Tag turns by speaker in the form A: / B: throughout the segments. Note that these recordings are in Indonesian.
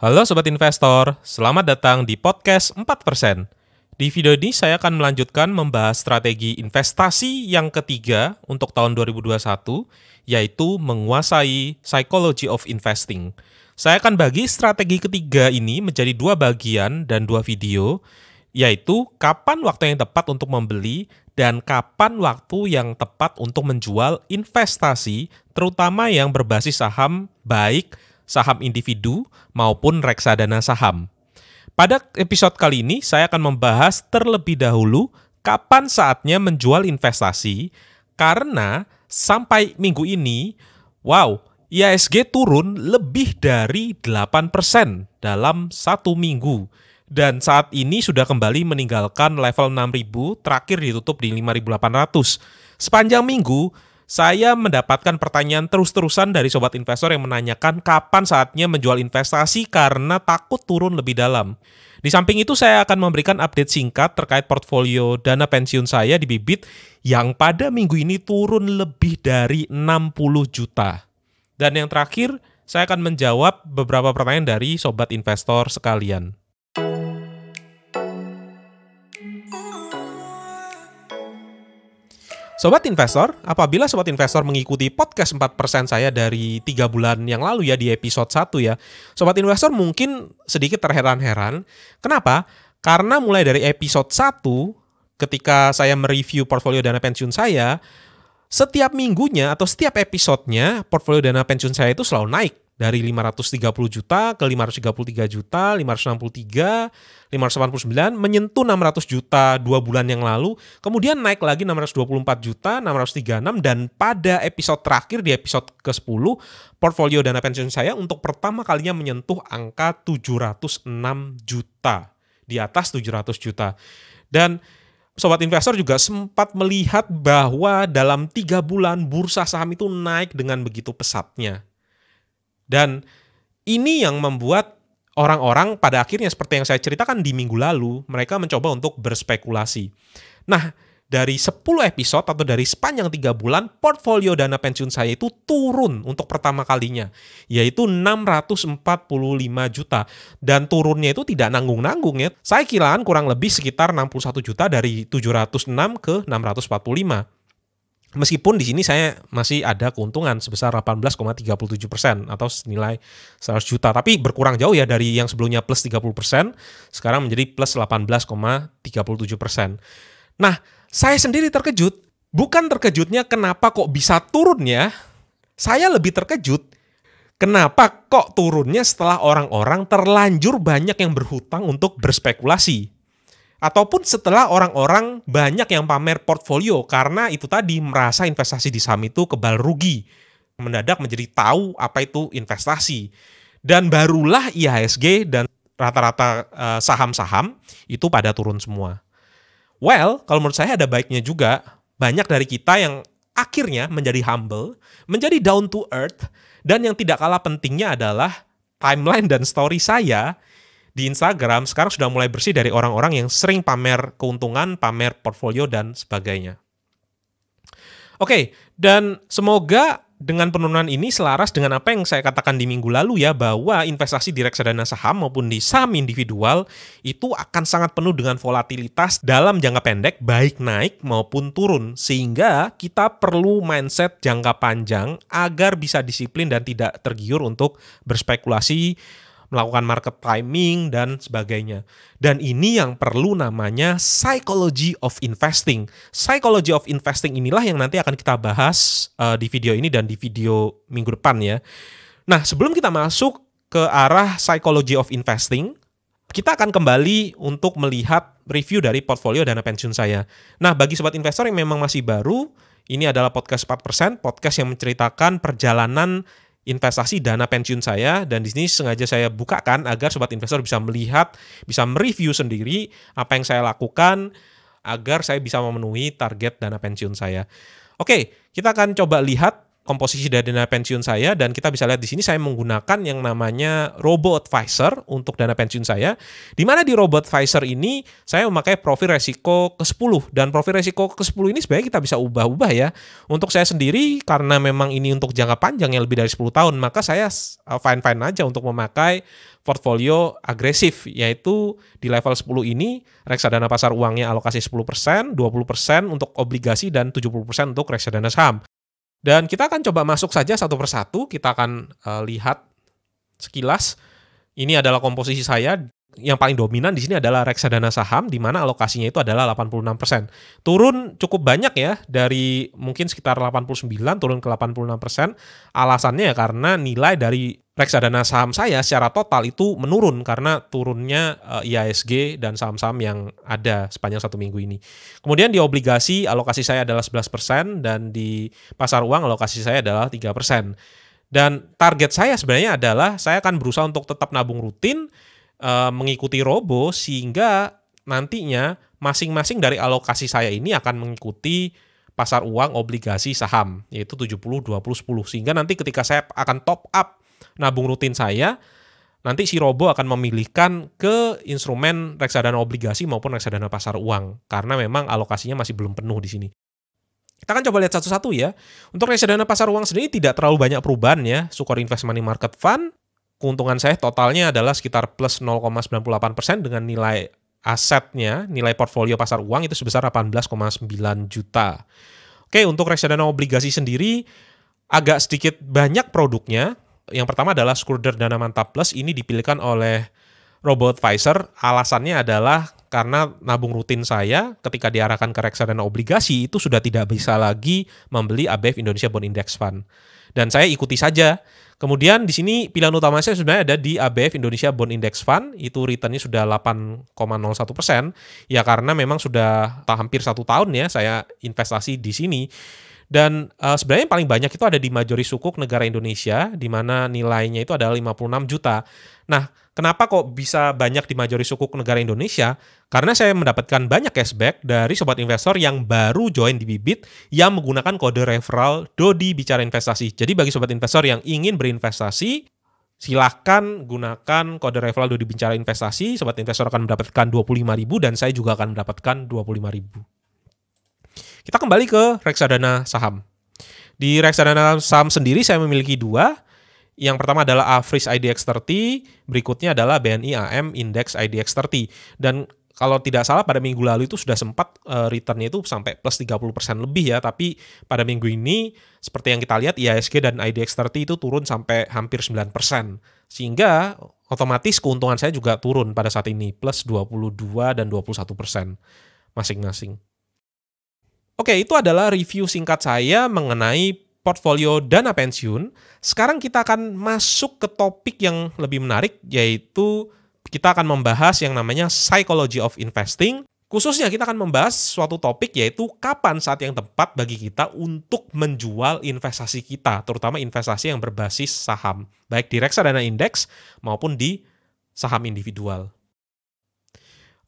A: Halo Sobat Investor, selamat datang di podcast 4%. Di video ini saya akan melanjutkan membahas strategi investasi yang ketiga untuk tahun 2021, yaitu menguasai psychology of investing. Saya akan bagi strategi ketiga ini menjadi dua bagian dan dua video, yaitu kapan waktu yang tepat untuk membeli dan kapan waktu yang tepat untuk menjual investasi, terutama yang berbasis saham, baik saham individu maupun reksadana saham. Pada episode kali ini, saya akan membahas terlebih dahulu kapan saatnya menjual investasi, karena sampai minggu ini, IHSG turun lebih dari 8% dalam satu minggu. Dan saat ini sudah kembali meninggalkan level 6.000, terakhir ditutup di 5.800. Sepanjang minggu, saya mendapatkan pertanyaan terus-terusan dari sobat investor yang menanyakan kapan saatnya menjual investasi karena takut turun lebih dalam. Di samping itu saya akan memberikan update singkat terkait portfolio dana pensiun saya di Bibit yang pada minggu ini turun lebih dari 60 juta. Dan yang terakhir, saya akan menjawab beberapa pertanyaan dari sobat investor sekalian. Sobat investor, apabila sobat investor mengikuti podcast 4% saya dari 3 bulan yang lalu ya di episode 1 ya, sobat investor mungkin sedikit terheran-heran. Kenapa? Karena mulai dari episode 1, ketika saya mereview portfolio dana pensiun saya, setiap minggunya atau setiap episodenya portfolio dana pensiun saya itu selalu naik. Dari 530 juta ke 533 juta, 563, 589, menyentuh 600 juta 2 bulan yang lalu, kemudian naik lagi 624 juta, 636, dan pada episode terakhir di episode ke-10, portfolio dana pensiun saya untuk pertama kalinya menyentuh angka 706 juta, di atas 700 juta. Dan sobat investor juga sempat melihat bahwa dalam 3 bulan bursa saham itu naik dengan begitu pesatnya. Dan ini yang membuat orang-orang pada akhirnya seperti yang saya ceritakan di minggu lalu, mereka mencoba untuk berspekulasi. Nah, dari 10 episode atau dari sepanjang 3 bulan, portfolio dana pensiun saya itu turun untuk pertama kalinya, yaitu 645 juta. Dan turunnya itu tidak nanggung-nanggung ya. Saya kiraan kurang lebih sekitar 61 juta dari 706 ke 645. Meskipun di sini saya masih ada keuntungan sebesar 18,37% atau senilai 100 juta. Tapi berkurang jauh ya dari yang sebelumnya plus 30%, sekarang menjadi plus 18,37%. Nah, saya sendiri terkejut. Bukan terkejutnya kenapa kok bisa turun ya. Saya lebih terkejut kenapa kok turunnya setelah orang-orang terlanjur banyak yang berhutang untuk berspekulasi. Ataupun setelah orang-orang banyak yang pamer portfolio karena itu tadi merasa investasi di saham itu kebal rugi. Mendadak menjadi tahu apa itu investasi. Dan barulah IHSG dan rata-rata saham-saham itu pada turun semua. Well, kalau menurut saya ada baiknya juga. Banyak dari kita yang akhirnya menjadi humble, menjadi down to earth, dan yang tidak kalah pentingnya adalah timeline dan story saya di Instagram sekarang sudah mulai bersih dari orang-orang yang sering pamer keuntungan, pamer portfolio, dan sebagainya. Oke, dan semoga dengan penurunan ini selaras dengan apa yang saya katakan di minggu lalu ya, bahwa investasi di reksadana saham maupun di saham individual itu akan sangat penuh dengan volatilitas dalam jangka pendek, baik naik maupun turun. Sehingga kita perlu mindset jangka panjang agar bisa disiplin dan tidak tergiur untuk berspekulasi, melakukan market timing, dan sebagainya. Dan ini yang perlu namanya psychology of investing. Psychology of investing inilah yang nanti akan kita bahas di video ini dan di video minggu depan ya. Nah, sebelum kita masuk ke arah psychology of investing, kita akan kembali untuk melihat review dari portfolio dana pensiun saya. Nah, bagi sobat investor yang memang masih baru, ini adalah podcast 4%, podcast yang menceritakan perjalanan investasi dana pensiun saya, dan di sini sengaja saya bukakan agar sobat investor bisa melihat, bisa mereview sendiri apa yang saya lakukan agar saya bisa memenuhi target dana pensiun saya. Oke, kita akan coba lihat komposisi dari dana pensiun saya, dan kita bisa lihat di sini saya menggunakan yang namanya Robo-Advisor untuk dana pensiun saya. Di mana di Robo-Advisor ini saya memakai profil resiko ke-10, dan profil resiko ke-10 ini sebenarnya kita bisa ubah-ubah ya. Untuk saya sendiri karena memang ini untuk jangka panjang yang lebih dari 10 tahun, maka saya fine-fine aja untuk memakai portfolio agresif, yaitu di level 10 ini reksadana pasar uangnya alokasi 10%, 20% untuk obligasi, dan 70% untuk reksadana saham. Dan kita akan coba masuk saja satu persatu, kita akan lihat sekilas. Ini adalah komposisi saya. Yang paling dominan di sini adalah reksadana saham, di mana alokasinya itu adalah 86%. Turun cukup banyak ya, dari mungkin sekitar 89 turun ke 86%. Alasannya ya karena nilai dari reksadana saham saya secara total itu menurun karena turunnya IHSG dan saham-saham yang ada sepanjang 1 minggu ini. Kemudian di obligasi alokasi saya adalah 11%, dan di pasar uang alokasi saya adalah 3%. Dan target saya sebenarnya adalah saya akan berusaha untuk tetap nabung rutin, mengikuti robo, sehingga nantinya masing-masing dari alokasi saya ini akan mengikuti pasar uang, obligasi, saham, yaitu 70, 20, 10. Sehingga nanti ketika saya akan top up nabung rutin saya, nanti si robo akan memilihkan ke instrumen reksadana obligasi maupun reksadana pasar uang, karena memang alokasinya masih belum penuh di sini. Kita akan coba lihat satu-satu ya. Untuk reksadana pasar uang sendiri tidak terlalu banyak perubahan ya. Sukor Invest Money Market Fund, keuntungan saya totalnya adalah sekitar plus 0,98% dengan nilai asetnya, nilai portfolio pasar uang itu sebesar 18,9 juta. Oke, untuk reksadana obligasi sendiri agak sedikit banyak produknya. Yang pertama adalah Skurder Dana Mantap Plus, ini dipilihkan oleh Robo-Advisor. Alasannya adalah karena nabung rutin saya ketika diarahkan ke reksadana obligasi itu sudah tidak bisa lagi membeli ABF Indonesia Bond Index Fund. Dan saya ikuti saja. Kemudian di sini pilihan utama saya sebenarnya ada di ABF Indonesia Bond Index Fund, itu returnnya sudah 8,01%, ya karena memang sudah hampir 1 tahun ya saya investasi di sini. Dan sebenarnya yang paling banyak itu ada di Majori Sukuk Negara Indonesia, di mana nilainya itu adalah 56 juta. Nah, kenapa kok bisa banyak di Majori Sukuk Negara Indonesia? Karena saya mendapatkan banyak cashback dari sobat investor yang baru join di Bibit yang menggunakan kode referral Dodi Bicara Investasi. Jadi bagi sobat investor yang ingin berinvestasi, silahkan gunakan kode referral Dodi Bicara Investasi. Sobat investor akan mendapatkan 25.000 dan saya juga akan mendapatkan 25.000. Kita kembali ke reksadana saham. Di reksadana saham sendiri saya memiliki 2. Yang pertama adalah Afris IDX30, berikutnya adalah BNI AM Index IDX30. Dan kalau tidak salah pada minggu lalu itu sudah sempat returnnya itu sampai plus 30% lebih ya, tapi pada minggu ini seperti yang kita lihat IHSG dan IDX30 itu turun sampai hampir 9%. Sehingga otomatis keuntungan saya juga turun pada saat ini, plus 22 dan 21% masing-masing. Oke, itu adalah review singkat saya mengenai portfolio dana pensiun. Sekarang kita akan masuk ke topik yang lebih menarik, yaitu kita akan membahas yang namanya Psychology of Investing. Khususnya kita akan membahas suatu topik, yaitu kapan saat yang tepat bagi kita untuk menjual investasi kita, terutama investasi yang berbasis saham, baik di reksadana indeks maupun di saham individual.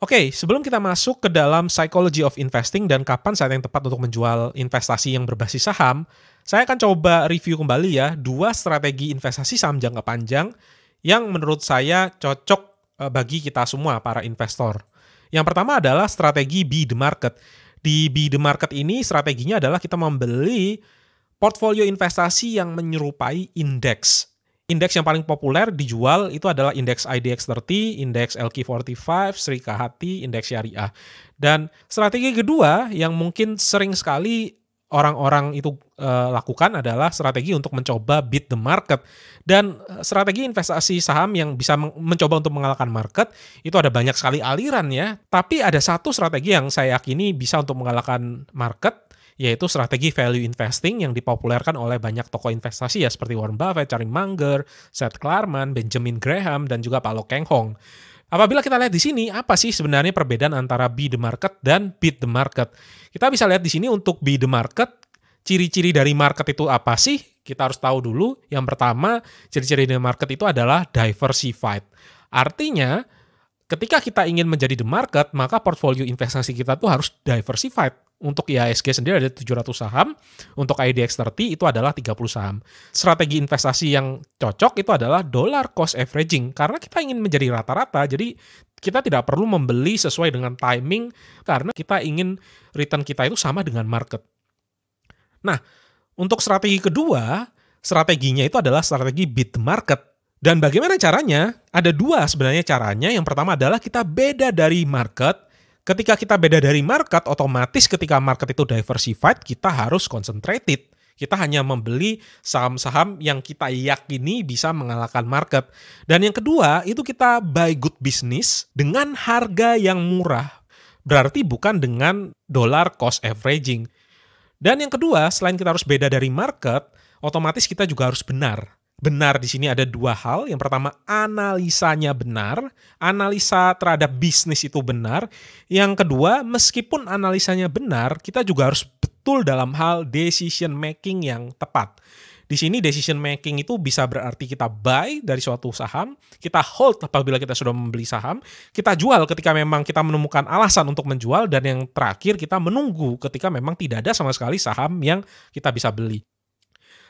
A: Oke, sebelum kita masuk ke dalam Psychology of Investing dan kapan saat yang tepat untuk menjual investasi yang berbasis saham, saya akan coba review kembali ya 2 strategi investasi saham jangka panjang yang menurut saya cocok bagi kita semua para investor. Yang pertama adalah strategi Be the Market. Di Be the Market ini strateginya adalah kita membeli portfolio investasi yang menyerupai indeks. Indeks yang paling populer dijual itu adalah indeks IDX30, indeks LQ45, Sri Kahati, indeks syariah. Dan strategi kedua yang mungkin sering sekali orang-orang itu lakukan adalah strategi untuk mencoba beat the market. Dan strategi investasi saham yang bisa mencoba untuk mengalahkan market itu ada banyak sekali aliran ya. Tapi ada satu strategi yang saya yakini bisa untuk mengalahkan market, yaitu strategi value investing yang dipopulerkan oleh banyak tokoh investasi ya, seperti Warren Buffett, Charlie Munger, Seth Klarman, Benjamin Graham, dan juga Pak Lo Keng Hong. Apabila kita lihat di sini, apa sih sebenarnya perbedaan antara be the market dan beat the market? Kita bisa lihat di sini untuk be the market, ciri-ciri dari market itu apa sih? Kita harus tahu dulu. Yang pertama, ciri-ciri dari market itu adalah diversified. Artinya, ketika kita ingin menjadi the market, maka portfolio investasi kita tuh harus diversified. Untuk IHSG sendiri ada 700 saham, untuk IDX30 itu adalah 30 saham. Strategi investasi yang cocok itu adalah dollar cost averaging, karena kita ingin menjadi rata-rata, jadi kita tidak perlu membeli sesuai dengan timing, karena kita ingin return kita itu sama dengan market. Nah, untuk strategi kedua, strateginya itu adalah strategi beat the market. Dan bagaimana caranya? Ada dua sebenarnya caranya. Yang pertama adalah kita beda dari market. Ketika kita beda dari market, otomatis ketika market itu diversified, kita harus concentrated. Kita hanya membeli saham-saham yang kita yakini bisa mengalahkan market. Dan yang kedua, itu kita buy good business dengan harga yang murah. Berarti bukan dengan dollar cost averaging. Dan yang kedua, selain kita harus beda dari market, otomatis kita juga harus benar. Benar di sini ada dua hal. Yang pertama, analisanya benar. Analisa terhadap bisnis itu benar. Yang kedua, meskipun analisanya benar, kita juga harus betul dalam hal decision making yang tepat. Di sini decision making itu bisa berarti kita buy dari suatu saham, kita hold apabila kita sudah membeli saham, kita jual ketika memang kita menemukan alasan untuk menjual, dan yang terakhir kita menunggu ketika memang tidak ada sama sekali saham yang kita bisa beli.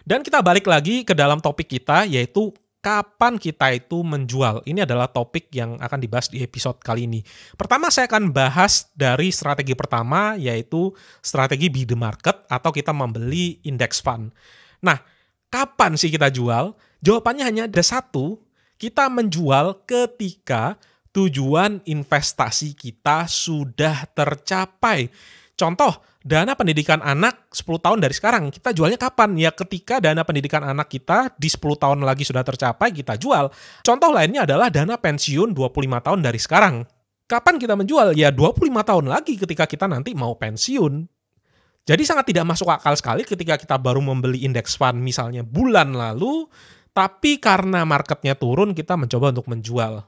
A: Dan kita balik lagi ke dalam topik kita, yaitu kapan kita itu menjual. Ini adalah topik yang akan dibahas di episode kali ini. Pertama saya akan bahas dari strategi pertama, yaitu strategi beat the market atau kita membeli index fund. Nah, kapan sih kita jual? Jawabannya hanya ada satu, kita menjual ketika tujuan investasi kita sudah tercapai. Contoh, dana pendidikan anak 10 tahun dari sekarang, kita jualnya kapan? Ya ketika dana pendidikan anak kita di 10 tahun lagi sudah tercapai, kita jual. Contoh lainnya adalah dana pensiun 25 tahun dari sekarang. Kapan kita menjual? Ya 25 tahun lagi ketika kita nanti mau pensiun. Jadi sangat tidak masuk akal sekali ketika kita baru membeli index fund misalnya bulan lalu, tapi karena marketnya turun kita mencoba untuk menjual.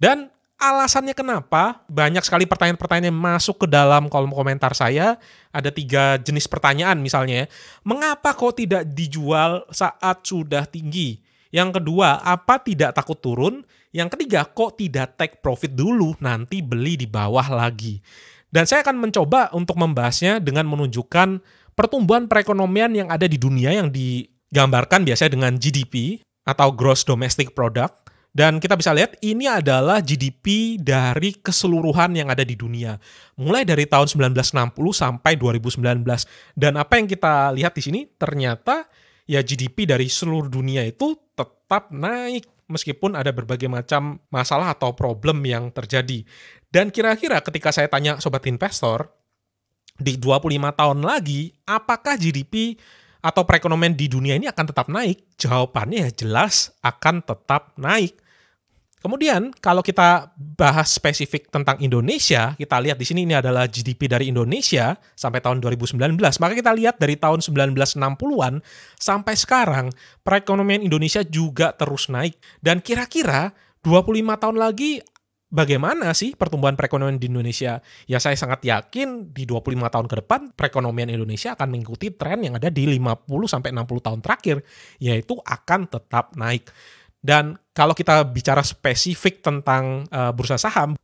A: Dan alasannya kenapa? Banyak sekali pertanyaan-pertanyaan yang masuk ke dalam kolom komentar saya. Ada 3 jenis pertanyaan misalnya. Mengapa kok tidak dijual saat sudah tinggi? Yang kedua, apa tidak takut turun? Yang ketiga, kok tidak take profit dulu, nanti beli di bawah lagi? Dan saya akan mencoba untuk membahasnya dengan menunjukkan pertumbuhan perekonomian yang ada di dunia yang digambarkan biasanya dengan GDP atau Gross Domestic Product. Dan kita bisa lihat ini adalah GDP dari keseluruhan yang ada di dunia. Mulai dari tahun 1960 sampai 2019. Dan apa yang kita lihat di sini ternyata ya GDP dari seluruh dunia itu tetap naik meskipun ada berbagai macam masalah atau problem yang terjadi. Dan kira-kira ketika saya tanya sobat investor, di 25 tahun lagi apakah GDP atau perekonomian di dunia ini akan tetap naik? Jawabannya ya jelas akan tetap naik. Kemudian kalau kita bahas spesifik tentang Indonesia, kita lihat di sini ini adalah GDP dari Indonesia sampai tahun 2019. Maka kita lihat dari tahun 1960-an sampai sekarang, perekonomian Indonesia juga terus naik. Dan kira-kira 25 tahun lagi bagaimana sih pertumbuhan perekonomian di Indonesia? Ya saya sangat yakin di 25 tahun ke depan perekonomian Indonesia akan mengikuti tren yang ada di 50-60 tahun terakhir, yaitu akan tetap naik. Dan kalau kita bicara spesifik tentang bursa saham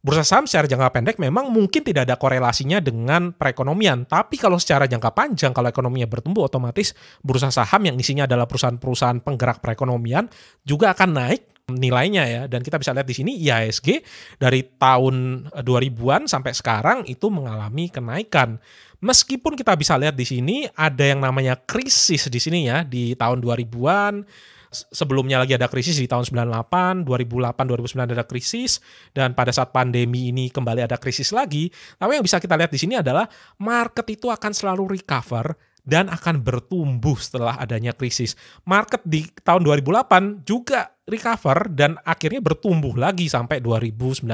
A: secara jangka pendek memang mungkin tidak ada korelasinya dengan perekonomian. Tapi kalau secara jangka panjang, kalau ekonominya bertumbuh, otomatis bursa saham yang isinya adalah perusahaan-perusahaan penggerak perekonomian juga akan naik nilainya ya. Dan kita bisa lihat di sini IHSG dari tahun 2000-an sampai sekarang itu mengalami kenaikan. Meskipun kita bisa lihat di sini ada yang namanya krisis di sini ya di tahun 2000-an. Sebelumnya lagi ada krisis di tahun 98, 2008, 2009 ada krisis, dan pada saat pandemi ini kembali ada krisis lagi. Tapi yang bisa kita lihat di sini adalah market itu akan selalu recover dan akan bertumbuh setelah adanya krisis. Market di tahun 2008 juga recover dan akhirnya bertumbuh lagi sampai 2019.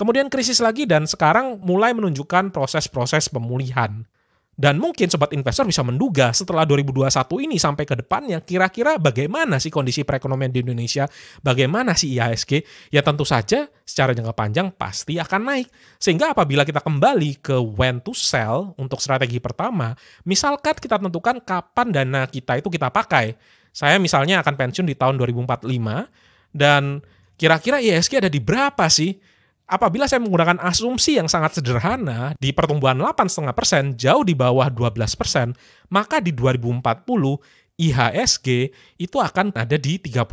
A: Kemudian krisis lagi dan sekarang mulai menunjukkan proses-proses pemulihan. Dan mungkin sobat investor bisa menduga setelah 2021 ini sampai ke depannya kira-kira bagaimana sih kondisi perekonomian di Indonesia, bagaimana sih IHSG, ya tentu saja secara jangka panjang pasti akan naik. Sehingga apabila kita kembali ke when to sell untuk strategi pertama, misalkan kita tentukan kapan dana kita itu kita pakai. Saya misalnya akan pensiun di tahun 2045 dan kira-kira IHSG ada di berapa sih? Apabila saya menggunakan asumsi yang sangat sederhana di pertumbuhan 8,5% jauh di bawah 12%, maka di 2040 IHSG itu akan ada di 30.000.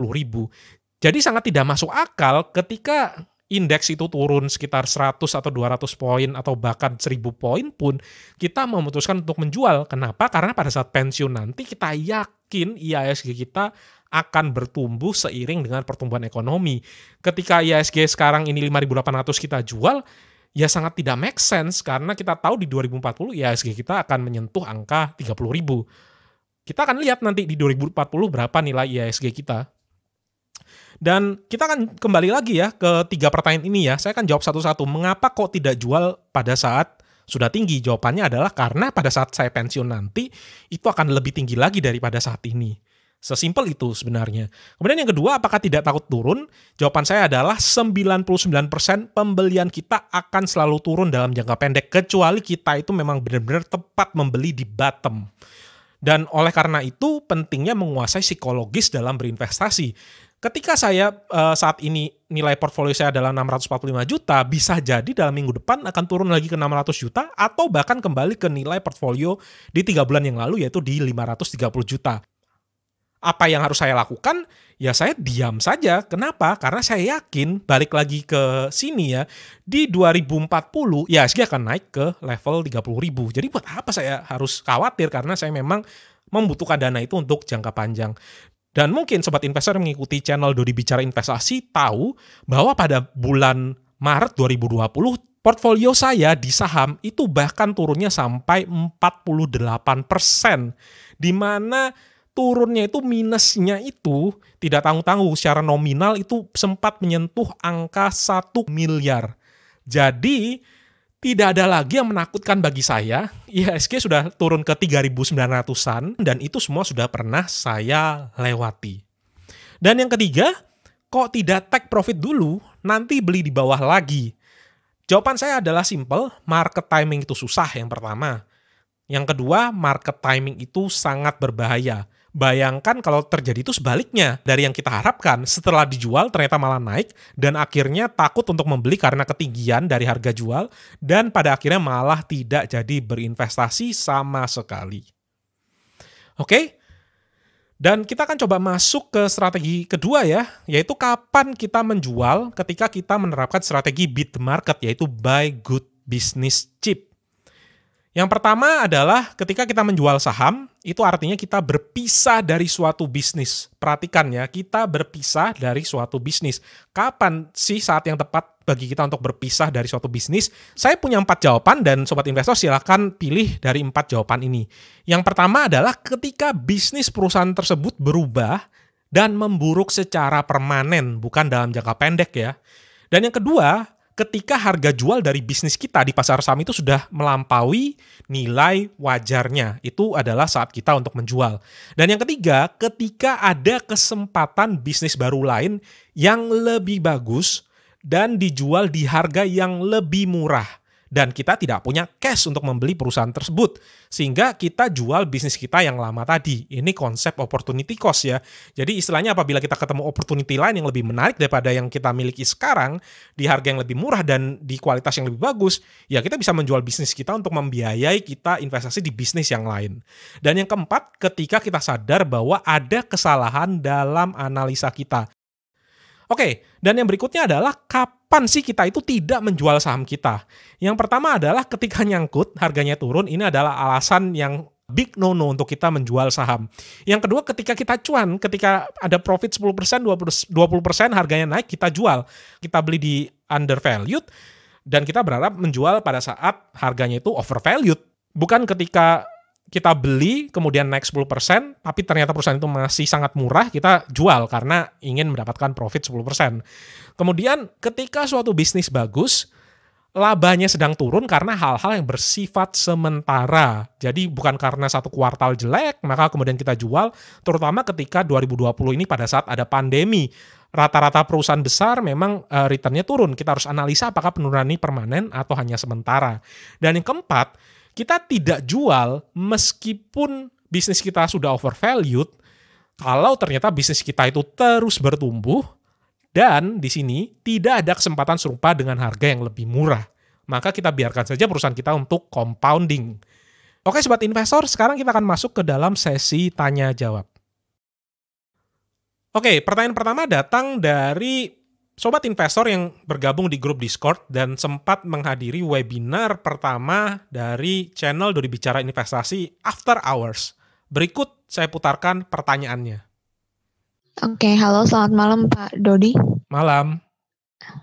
A: Jadi sangat tidak masuk akal ketika indeks itu turun sekitar 100 atau 200 poin atau bahkan 1000 poin pun kita memutuskan untuk menjual. Kenapa? Karena pada saat pensiun nanti kita yakin IHSG kita akan bertumbuh seiring dengan pertumbuhan ekonomi. Ketika IHSG sekarang ini 5.800 kita jual, ya sangat tidak make sense karena kita tahu di 2040 IHSG kita akan menyentuh angka 30.000. Kita akan lihat nanti di 2040 berapa nilai IHSG kita. Dan kita akan kembali lagi ya ke 3 pertanyaan ini ya. Saya akan jawab satu-satu. Mengapa kok tidak jual pada saat sudah tinggi? Jawabannya adalah karena pada saat saya pensiun nanti itu akan lebih tinggi lagi daripada saat ini. Sesimpel itu sebenarnya. Kemudian yang kedua, apakah tidak takut turun? Jawaban saya adalah 99% pembelian kita akan selalu turun dalam jangka pendek. Kecuali kita itu memang benar-benar tepat membeli di bottom. Dan oleh karena itu pentingnya menguasai psikologis dalam berinvestasi. Ketika saya saat ini nilai portfolio saya adalah 645 juta, bisa jadi dalam minggu depan akan turun lagi ke 600 juta atau bahkan kembali ke nilai portfolio di 3 bulan yang lalu yaitu di 530 juta. Apa yang harus saya lakukan? Ya saya diam saja. Kenapa? Karena saya yakin, balik lagi ke sini ya, di 2040 ya IHSG akan naik ke level 30.000. Jadi buat apa saya harus khawatir? Karena saya memang membutuhkan dana itu untuk jangka panjang. Dan mungkin sobat investor yang mengikuti channel Dodi Bicara Investasi tahu bahwa pada bulan Maret 2020 portfolio saya di saham itu bahkan turunnya sampai 48%. Di mana turunnya itu minusnya itu tidak tanggung-tanggung, secara nominal itu sempat menyentuh angka 1 miliar. Jadi tidak ada lagi yang menakutkan bagi saya. IHSG sudah turun ke 3.900-an dan itu semua sudah pernah saya lewati. Dan yang ketiga, kok tidak take profit dulu, nanti beli di bawah lagi? Jawaban saya adalah simple, market timing itu susah yang pertama. Yang kedua, market timing itu sangat berbahaya. Bayangkan kalau terjadi itu sebaliknya dari yang kita harapkan. Setelah dijual ternyata malah naik dan akhirnya takut untuk membeli karena ketinggian dari harga jual dan pada akhirnya malah tidak jadi berinvestasi sama sekali. Oke? Dan kita akan coba masuk ke strategi kedua ya, yaitu kapan kita menjual ketika kita menerapkan strategi beat the market, yaitu buy good business cheap. Yang pertama adalah ketika kita menjual saham, itu artinya kita berpisah dari suatu bisnis. Perhatikan ya, kita berpisah dari suatu bisnis. Kapan sih saat yang tepat bagi kita untuk berpisah dari suatu bisnis? Saya punya 4 jawaban dan sobat investor silahkan pilih dari 4 jawaban ini. Yang pertama adalah ketika bisnis perusahaan tersebut berubah dan memburuk secara permanen, bukan dalam jangka pendek ya. Dan yang kedua, ketika harga jual dari bisnis kita di pasar saham itu sudah melampaui nilai wajarnya. Itu adalah saat kita untuk menjual. Dan yang ketiga, ketika ada kesempatan bisnis baru lain yang lebih bagus dan dijual di harga yang lebih murah. Dan kita tidak punya cash untuk membeli perusahaan tersebut. Sehingga kita jual bisnis kita yang lama tadi. Ini konsep opportunity cost ya. Jadi istilahnya apabila kita ketemu opportunity lain yang lebih menarik daripada yang kita miliki sekarang, di harga yang lebih murah dan di kualitas yang lebih bagus, ya kita bisa menjual bisnis kita untuk membiayai kita investasi di bisnis yang lain. Dan yang keempat, ketika kita sadar bahwa ada kesalahan dalam analisa kita. Oke, dan yang berikutnya adalah kapan sih kita itu tidak menjual saham kita? Yang pertama adalah ketika nyangkut, harganya turun, ini adalah alasan yang big no-no untuk kita menjual saham. Yang kedua, ketika kita cuan, ketika ada profit 10%, 20%, harganya naik, kita jual. Kita beli di undervalued, dan kita berharap menjual pada saat harganya itu overvalued. Bukan ketika kita beli, kemudian naik 10%, tapi ternyata perusahaan itu masih sangat murah, kita jual karena ingin mendapatkan profit 10%. Kemudian ketika suatu bisnis bagus, labanya sedang turun karena hal-hal yang bersifat sementara. Jadi bukan karena satu kuartal jelek, maka kemudian kita jual, terutama ketika 2020 ini pada saat ada pandemi. Rata-rata perusahaan besar memang returnnya turun. Kita harus analisa apakah penurunan ini permanen atau hanya sementara. Dan yang keempat, kita tidak jual meskipun bisnis kita sudah overvalued, kalau ternyata bisnis kita itu terus bertumbuh Dan di sini tidak ada kesempatan serupa dengan harga yang lebih murah. Maka kita biarkan saja perusahaan kita untuk compounding. Oke Sobat Investor, sekarang kita akan masuk ke dalam sesi tanya-jawab. Oke, pertanyaan pertama datang dari Sobat Investor yang bergabung di grup Discord dan sempat menghadiri webinar pertama dari channel Dodi Bicara Investasi After Hours. Berikut saya putarkan pertanyaannya.
B: Oke, halo selamat malam Pak Dodi.
A: Malam.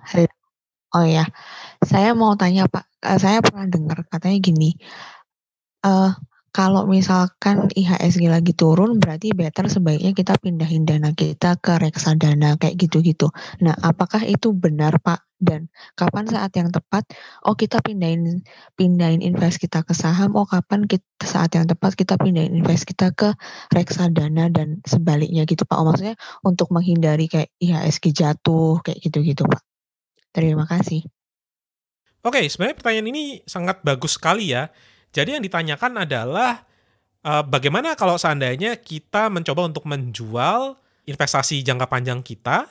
B: Halo. Oh ya, saya mau tanya Pak, saya pernah dengar katanya gini, kalau misalkan IHSG lagi turun, berarti better sebaiknya kita pindahin dana kita ke reksadana kayak gitu-gitu. Nah, apakah itu benar Pak? Dan kapan saat yang tepat? Oh, kita pindahin invest kita ke saham. Oh, kapan saat yang tepat kita pindahin invest kita ke reksadana dan sebaliknya gitu Pak. Oh, maksudnya untuk menghindari kayak IHSG jatuh kayak gitu-gitu Pak. Terima kasih.
A: Oke, sebenarnya pertanyaan ini sangat bagus sekali ya. Jadi yang ditanyakan adalah bagaimana kalau seandainya kita mencoba untuk menjual investasi jangka panjang kita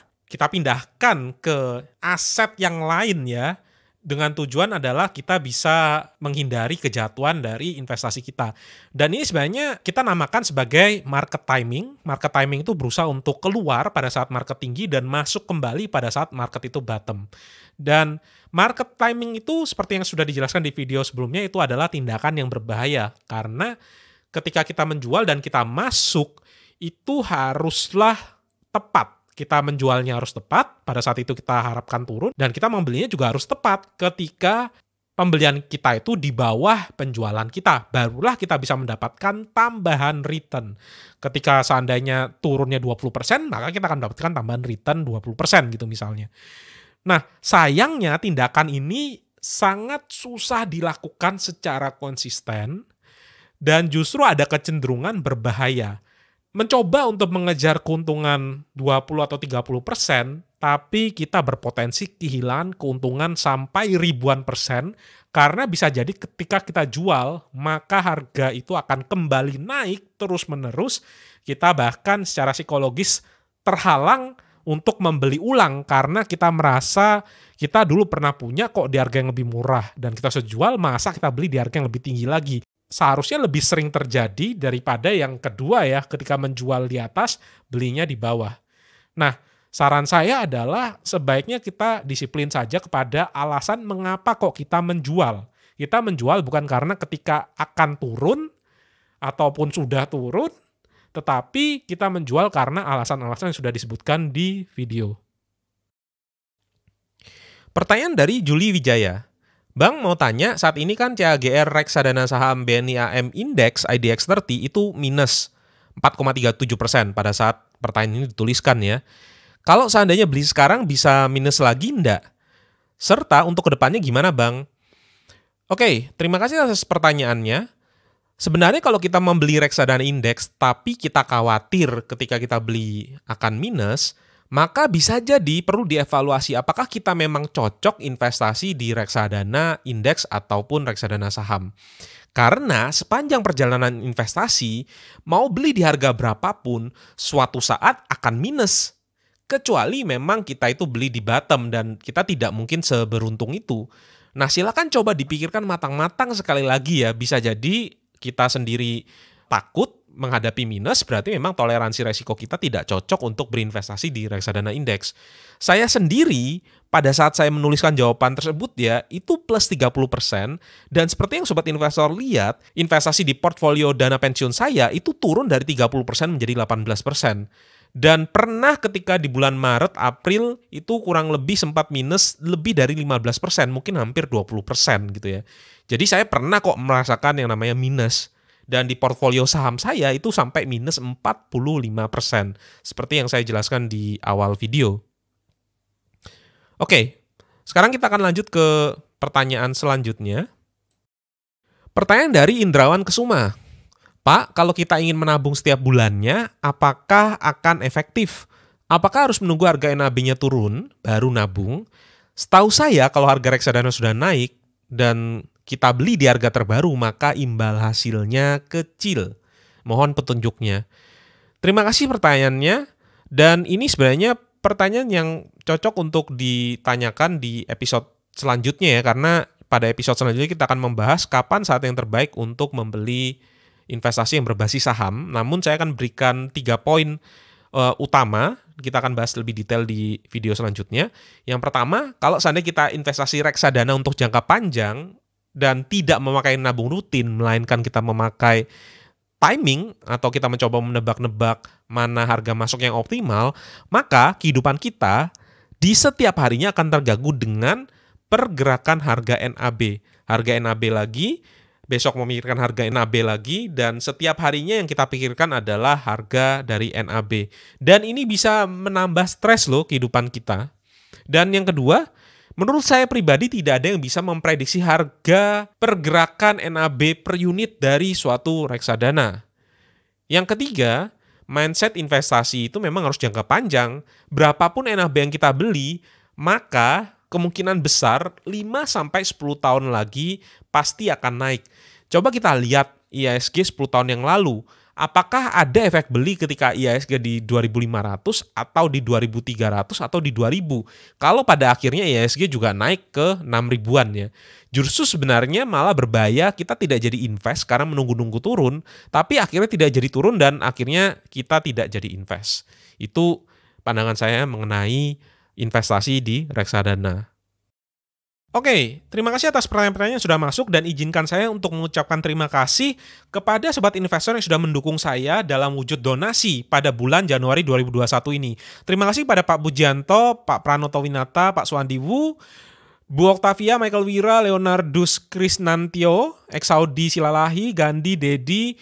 A: pindahkan ke aset yang lain ya, dengan tujuan adalah kita bisa menghindari kejatuhan dari investasi kita. Dan ini sebenarnya kita namakan sebagai market timing. Market timing itu berusaha untuk keluar pada saat market tinggi dan masuk kembali pada saat market itu bottom. Dan market timing itu seperti yang sudah dijelaskan di video sebelumnya itu adalah tindakan yang berbahaya. Karena ketika kita menjual dan kita masuk, itu haruslah tepat. Kita menjualnya harus tepat, pada saat itu kita harapkan turun, dan kita membelinya juga harus tepat ketika pembelian kita itu di bawah penjualan kita. Barulah kita bisa mendapatkan tambahan return. Ketika seandainya turunnya 20%, maka kita akan mendapatkan tambahan return 20% gitu misalnya. Nah, sayangnya tindakan ini sangat susah dilakukan secara konsisten dan justru ada kecenderungan berbahaya. Mencoba untuk mengejar keuntungan 20 atau 30%, tapi kita berpotensi kehilangan keuntungan sampai ribuan persen karena bisa jadi ketika kita jual, maka harga itu akan kembali naik terus-menerus. Kita bahkan secara psikologis terhalang untuk membeli ulang karena kita merasa kita dulu pernah punya kok di harga yang lebih murah dan kita sejual, masa kita beli di harga yang lebih tinggi lagi. Seharusnya lebih sering terjadi daripada yang kedua ya, ketika menjual di atas, belinya di bawah. Nah, saran saya adalah sebaiknya kita disiplin saja kepada alasan mengapa kok kita menjual. Kita menjual bukan karena ketika akan turun ataupun sudah turun, tetapi kita menjual karena alasan-alasan yang sudah disebutkan di video. Pertanyaan dari Juli Wijaya. Bang mau tanya, saat ini kan CAGR reksadana saham BNI AM Index IDX30 itu minus 4,37% pada saat pertanyaan ini dituliskan ya. Kalau seandainya beli sekarang bisa minus lagi enggak? Serta untuk kedepannya gimana Bang? Oke, terima kasih atas pertanyaannya. Sebenarnya kalau kita membeli reksadana indeks tapi kita khawatir ketika kita beli akan minus, maka bisa jadi perlu dievaluasi apakah kita memang cocok investasi di reksadana indeks ataupun reksadana saham. Karena sepanjang perjalanan investasi, mau beli di harga berapapun, suatu saat akan minus. Kecuali memang kita itu beli di bottom dan kita tidak mungkin seberuntung itu. Nah silakan coba dipikirkan matang-matang sekali lagi ya, bisa jadi kita sendiri takut menghadapi minus, berarti memang toleransi resiko kita tidak cocok untuk berinvestasi di reksadana indeks. Saya sendiri, pada saat saya menuliskan jawaban tersebut ya, itu plus 30%, dan seperti yang Sobat Investor lihat, investasi di portfolio dana pensiun saya itu turun dari 30% menjadi 18%. Dan pernah ketika di bulan Maret, April, itu kurang lebih sempat minus lebih dari 15%, mungkin hampir 20% gitu ya. Jadi saya pernah kok merasakan yang namanya minus. Dan di portfolio saham saya itu sampai minus 45%. Seperti yang saya jelaskan di awal video. Oke, sekarang kita akan lanjut ke pertanyaan selanjutnya. Pertanyaan dari Indrawan Kesuma. Pak, kalau kita ingin menabung setiap bulannya, apakah akan efektif? Apakah harus menunggu harga NAB-nya turun, baru nabung? Setahu saya kalau harga reksadana sudah naik, dan kita beli di harga terbaru, maka imbal hasilnya kecil. Mohon petunjuknya. Terima kasih pertanyaannya, dan ini sebenarnya pertanyaan yang cocok untuk ditanyakan di episode selanjutnya ya, karena pada episode selanjutnya kita akan membahas kapan saat yang terbaik untuk membeli investasi yang berbasis saham. Namun saya akan berikan 3 poin utama, kita akan bahas lebih detail di video selanjutnya. Yang pertama, kalau seandainya kita investasi reksadana untuk jangka panjang dan tidak memakai nabung rutin, melainkan kita memakai timing atau kita mencoba menebak-nebak mana harga masuk yang optimal, maka kehidupan kita di setiap harinya akan terganggu dengan pergerakan harga NAB. Harga NAB lagi, besok memikirkan harga NAB lagi, dan setiap harinya yang kita pikirkan adalah harga dari NAB. Dan ini bisa menambah stres loh kehidupan kita. Dan yang kedua, menurut saya pribadi tidak ada yang bisa memprediksi harga pergerakan NAB per unit dari suatu reksadana. Yang ketiga, mindset investasi itu memang harus jangka panjang. Berapapun NAB yang kita beli, maka kemungkinan besar 5-10 tahun lagi pasti akan naik. Coba kita lihat IHSG 10 tahun yang lalu. Apakah ada efek beli ketika IHSG di 2.500 atau di 2.300 atau di 2.000? Kalau pada akhirnya IHSG juga naik ke 6.000-an ya. Justru sebenarnya malah berbahaya, kita tidak jadi invest karena menunggu-nunggu turun, tapi akhirnya tidak jadi turun dan akhirnya kita tidak jadi invest. Itu pandangan saya mengenai investasi di reksadana. Oke, terima kasih atas pertanyaan-pertanyaan yang sudah masuk dan izinkan saya untuk mengucapkan terima kasih kepada sobat investor yang sudah mendukung saya dalam wujud donasi pada bulan Januari 2021 ini. Terima kasih pada Pak Bujanto, Pak Pranoto Winata, Pak Suwandiwu, Bu Oktavia, Michael Wira, Leonardus Krisnantio, Exaudi Silalahi, Gandhi, Dedi,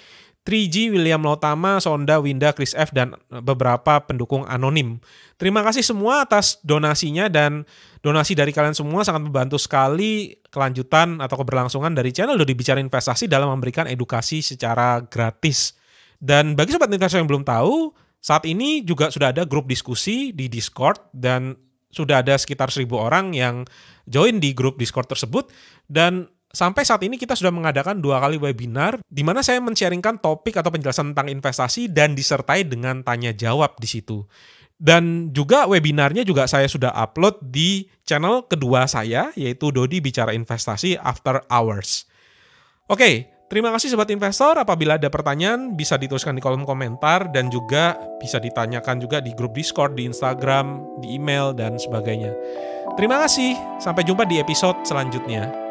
A: 3G, William Lotama, Sonda, Winda, Chris F, dan beberapa pendukung anonim. Terima kasih semua atas donasinya, dan donasi dari kalian semua sangat membantu sekali kelanjutan atau keberlangsungan dari channel Dodi Bicara Investasi dalam memberikan edukasi secara gratis. Dan bagi sobat investor yang belum tahu, saat ini juga sudah ada grup diskusi di Discord, dan sudah ada sekitar 1.000 orang yang join di grup Discord tersebut, dan sampai saat ini kita sudah mengadakan 2 kali webinar di mana saya men-sharingkan topik atau penjelasan tentang investasi dan disertai dengan tanya jawab di situ. Dan juga webinarnya juga saya sudah upload di channel kedua saya, yaitu Dodi Bicara Investasi After Hours. Oke, terima kasih sobat investor. Apabila ada pertanyaan bisa dituliskan di kolom komentar dan juga bisa ditanyakan juga di grup Discord, di Instagram, di email, dan sebagainya. Terima kasih. Sampai jumpa di episode selanjutnya.